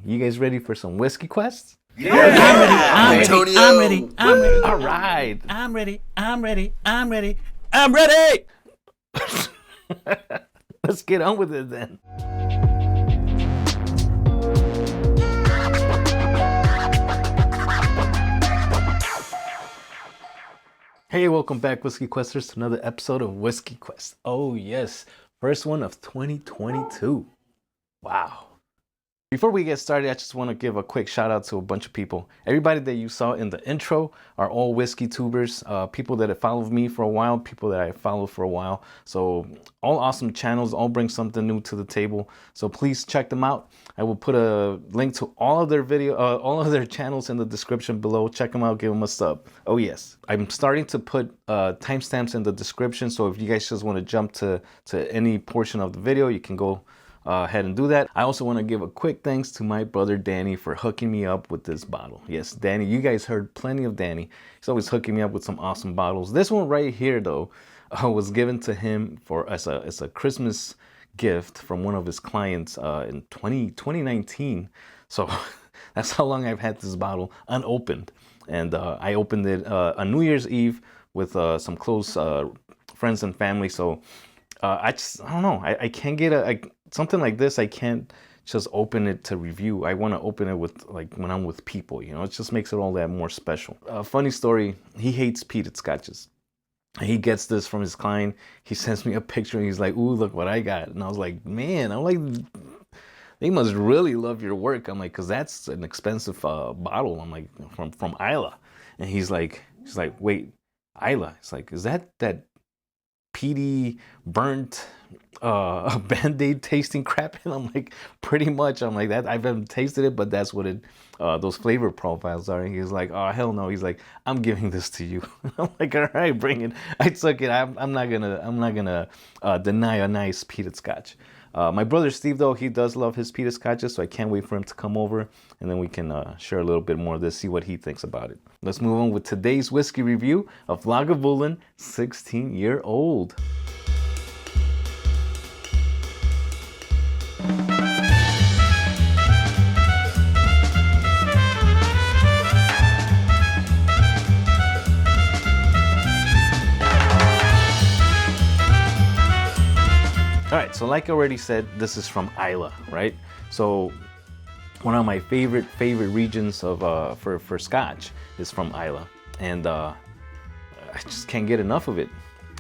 You guys ready for some whiskey quests? Yeah! I'm Antonio. ready. All right. I'm ready. Let's get on with it then. Hey, welcome back, Whiskey Questers, to another episode of Whiskey Quest. Oh yes, first one of 2022. Wow. Before we get started, I just want to give a quick shout out to a bunch of people. Everybody that you saw in the intro are all whiskey tubers, people that have followed me for a while, people that I followed for a while. So all awesome channels, all bring something new to the table. So please check them out. I will put a link to all of their channels in the description below. Check them out, give them a sub. Oh yes, I'm starting to put timestamps in the description. So if you guys just want to jump to any portion of the video, you can go ahead and do that. I also want to give a quick thanks to my brother Danny for hooking me up with this bottle. Yes, Danny, you guys heard plenty of Danny. He's always hooking me up with some awesome bottles. This one right here though was given to him as a Christmas gift from one of his clients in 2019. So that's how long I've had this bottle unopened, and I opened it on New Year's Eve with some close friends and family. So I don't know. I can't get something like this. I can't just open it to review. I want to open it with when I'm with people. You know, it just makes it all that more special. Funny story. He hates peated scotches. He gets this from his client. He sends me a picture and he's like, "Ooh, look what I got." And I was like, "Man," I'm like, "They must really love your work." I'm like, "Cause that's an expensive bottle." I'm like, from Islay. And he's like, "Wait, Islay?" It's like, "Is that peaty, burnt, Band-Aid tasting crap?" And I'm like, "Pretty much." I'm like, "That I haven't tasted it, but that's what it those flavor profiles are." And he's like, "Oh hell no." He's like, "I'm giving this to you." I'm like, "All right, bring it." I took it. I'm not gonna deny a nice peated scotch. My brother Steve though, he does love his peated scotches, so I can't wait for him to come over and then we can share a little bit more of this, see what he thinks about it. Let's move on with today's whiskey review of Lagavulin 16-year-old. All right, so like I already said, this is from Islay, right? So one of my favorite regions of for Scotch is from Islay, and I just can't get enough of it.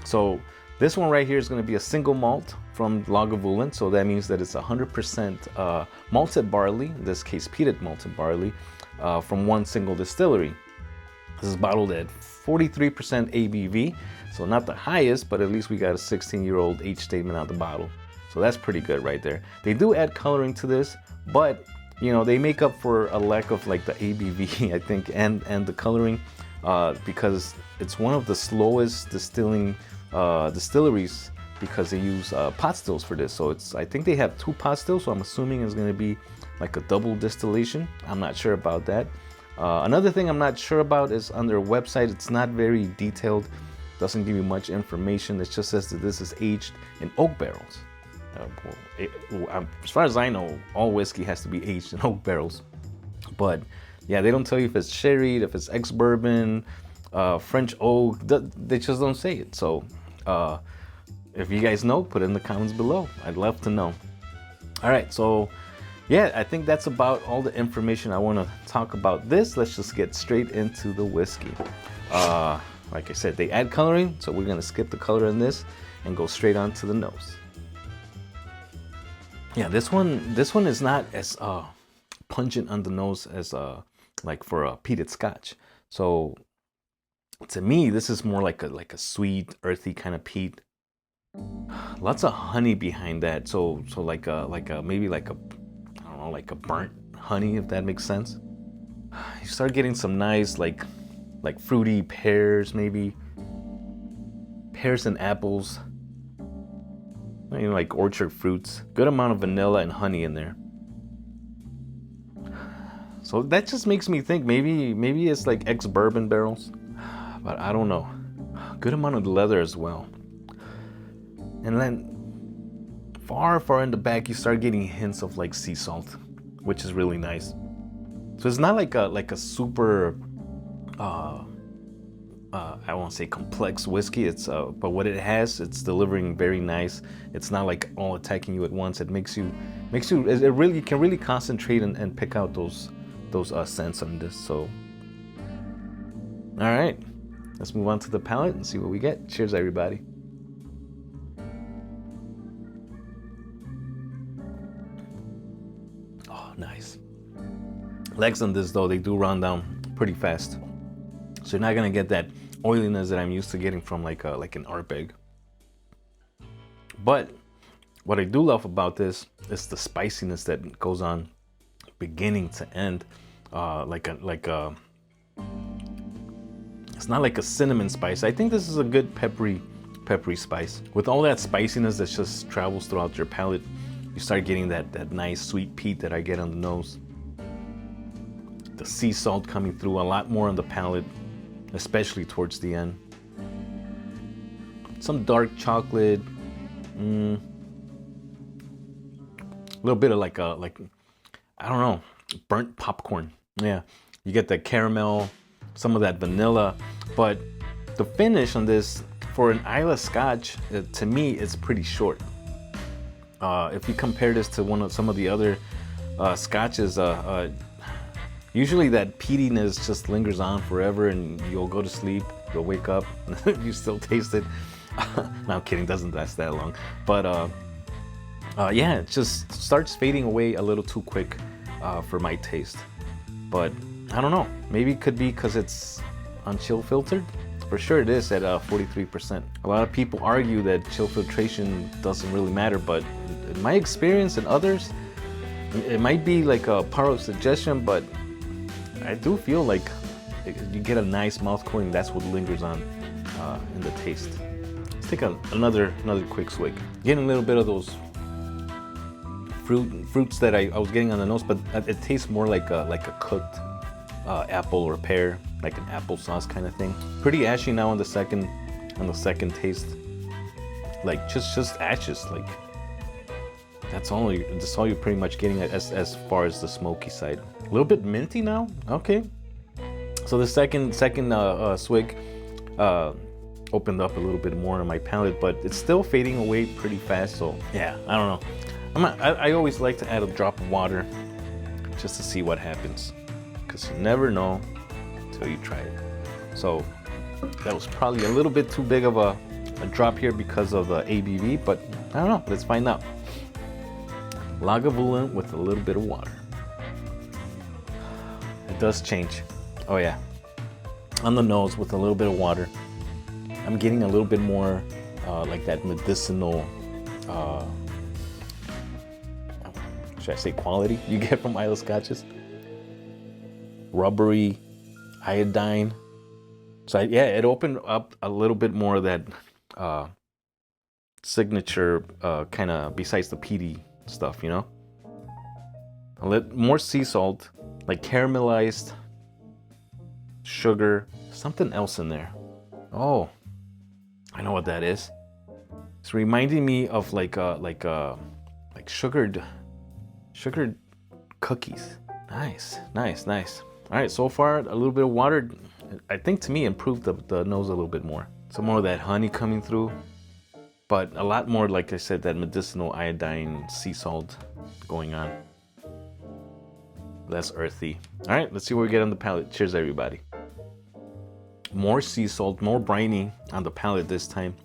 So this one right here is going to be a single malt from Lagavulin, so that means that it's 100% malted barley, in this case peated malted barley, from one single distillery. This is bottled at 43% ABV, so not the highest, but at least we got a 16-year-old age statement out the bottle. So that's pretty good right there. They do add coloring to this, but you know, they make up for a lack of like the ABV, I think, and the coloring, because it's one of the slowest distilling distilleries, because they use pot stills for this. So I think they have 2 pot stills, so I'm assuming it's going to be like a double distillation. I'm not sure about that. Another thing I'm not sure about is on their website, it's not very detailed, doesn't give you much information. It just says that this is aged in oak barrels. As far as I know, all whiskey has to be aged in oak barrels. But yeah, they don't tell you if it's sherry, if it's ex-bourbon, French oak. They just don't say it. So if you guys know, put it in the comments below. I'd love to know. All right, so yeah, I think that's about all the information I want to talk about this. Let's just get straight into the whiskey. Like I said, they add coloring, so we're gonna skip the color in this and go straight on to the nose. Yeah, this one is not as pungent on the nose as like for a peated scotch. So to me, this is more like a sweet, earthy kind of peat. Lots of honey behind that. So like maybe like a, I don't know, like a burnt honey, if that makes sense. You start getting some nice like fruity pears, maybe pears and apples. You know, like orchard fruits. Good amount of vanilla and honey in there. So that just makes me think maybe it's like ex-bourbon barrels, but I don't know. Good amount of leather as well. And then far in the back, you start getting hints of like sea salt. which is really nice. So it's not like a super I won't say complex whiskey. It's but what it has, it's delivering very nice. It's not like all attacking you at once. It makes you it really, you can really concentrate and pick out those scents on this. So all right, let's move on to the palate and see what we get. Cheers, everybody. Oh, nice. Legs on this though, they do run down pretty fast. So you're not gonna get that oiliness that I'm used to getting from like an Ardbeg. But what I do love about this is the spiciness that goes on beginning to end. It's not like a cinnamon spice. I think this is a good peppery spice. With all that spiciness that just travels throughout your palate, you start getting that nice sweet peat that I get on the nose. The sea salt coming through a lot more on the palate, especially towards the end. Some dark chocolate, a little bit of like I don't know, burnt popcorn. Yeah, you get that caramel, some of that vanilla, but the finish on this for an Islay Scotch, to me, it's pretty short. If you compare this to some of the other Scotches, usually that peatiness just lingers on forever, and you'll go to sleep, you'll wake up, you still taste it. No, I'm kidding, doesn't last that long. But yeah, it just starts fading away a little too quick for my taste. But I don't know, maybe it could be because it's unchill filtered. For sure it is at 43%. A lot of people argue that chill filtration doesn't really matter, but in my experience and others, it might be like a part of suggestion, but I do feel like you get a nice mouth coating. That's what lingers on in the taste. Let's take another quick swig. Getting a little bit of those fruits that I was getting on the nose, but it tastes more like a cooked apple or pear, like an applesauce kind of thing. Pretty ashy now on the second taste. Like just ashes. Like that's all you're pretty much getting as far as the smoky side. A little bit minty now. Okay. So the second swig opened up a little bit more on my palate, but it's still fading away pretty fast. So yeah, I don't know. I always like to add a drop of water just to see what happens, because you never know until you try it. So that was probably a little bit too big of a drop here because of the ABV, but I don't know. Let's find out. Lagavulin with a little bit of water. It does change. Oh yeah. On the nose with a little bit of water, I'm getting a little bit more like that medicinal, should I say quality you get from Islay Scotches. Rubbery, iodine. So yeah, it opened up a little bit more of that signature kind of, besides the peaty stuff, you know? A little more sea salt, like caramelized sugar, something else in there. Oh, I know what that is. It's reminding me of like sugared cookies. Nice. All right, so far a little bit of water, I think to me improved the nose a little bit more. Some more of that honey coming through, but a lot more, like I said, that medicinal iodine sea salt going on. Less earthy. All right, let's see what we get on the palate. Cheers, everybody. More sea salt, more briny on the palate this time.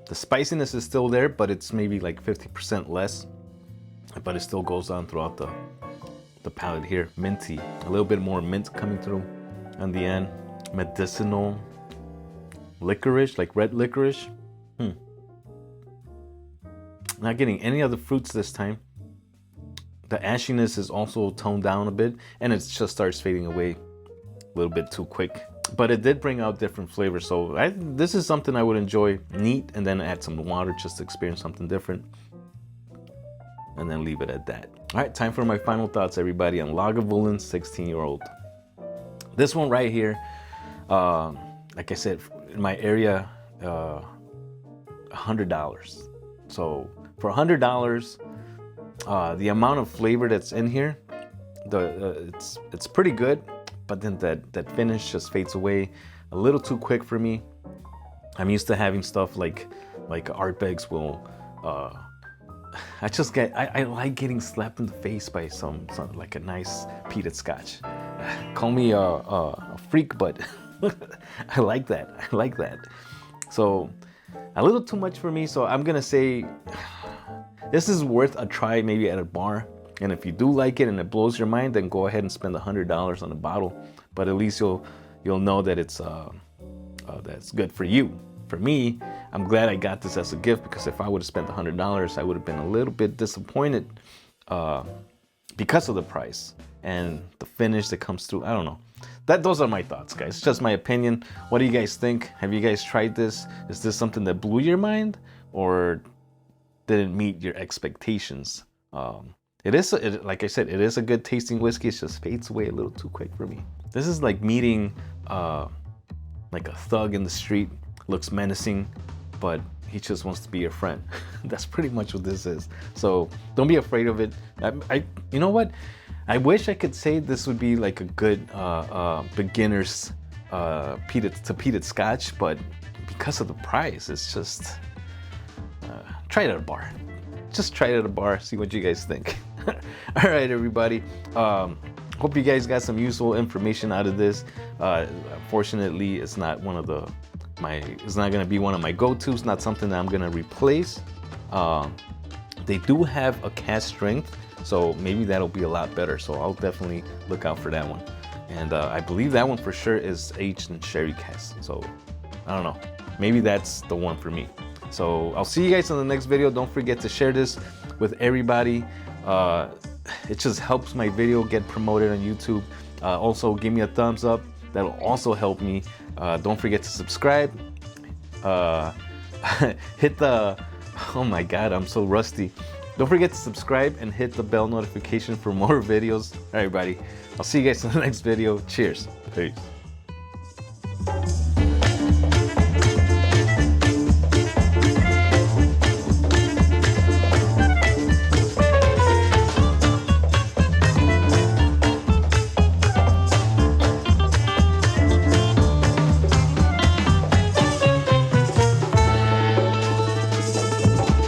The spiciness is still there, but it's maybe like 50% less. But it still goes on throughout the palate here. Minty, a little bit more mint coming through on the end. Medicinal, licorice, like red licorice. Not getting any other fruits this time. The ashiness is also toned down a bit, and it just starts fading away a little bit too quick. But it did bring out different flavors, so this is something I would enjoy neat, and then add some water just to experience something different, and then leave it at that. All right, time for my final thoughts, everybody, on Lagavulin 16-year-old. This one right here, like I said, in my area, $100. So for $100, the amount of flavor that's in here, it's pretty good, but then that finish just fades away a little too quick for me. I'm used to having stuff like Ardbegs will. I like getting slapped in the face by some like a nice peated scotch. Call me a freak, but I like that. So a little too much for me. So I'm gonna say this is worth a try, maybe at a bar. And if you do like it and it blows your mind, then go ahead and spend $100 on a bottle. But at least you'll know that it's that's good for you. For me, I'm glad I got this as a gift, because if I would have spent $100, I would have been a little bit disappointed because of the price and the finish that comes through. I don't know. Those are my thoughts, guys. It's just my opinion. What do you guys think? Have you guys tried this? Is this something that blew your mind, or did it meet your expectations? Like I said, it is a good tasting whiskey. It just fades away a little too quick for me. This is like meeting like a thug in the street. Looks menacing, but he just wants to be your friend. That's pretty much what this is. So don't be afraid of it. You know what? I wish I could say this would be like a good beginner's peated scotch, but because of the price, it's just try it at a bar. Just try it at a bar. See what you guys think. All right, everybody. Hope you guys got some useful information out of this. Fortunately, it's not one of it's not gonna be one of my go-tos, not something that I'm gonna replace. They do have a cask strength, so maybe that'll be a lot better. So I'll definitely look out for that one. And I believe that one for sure is aged in sherry cask. So I don't know, maybe that's the one for me. So I'll see you guys in the next video. Don't forget to share this with everybody. It just helps my video get promoted on YouTube. Also, give me a thumbs up. That'll also help me. Don't forget to subscribe. Hit the, oh my God, I'm so rusty. Don't forget to subscribe and hit the bell notification for more videos. All right, everybody. I'll see you guys in the next video. Cheers. Peace.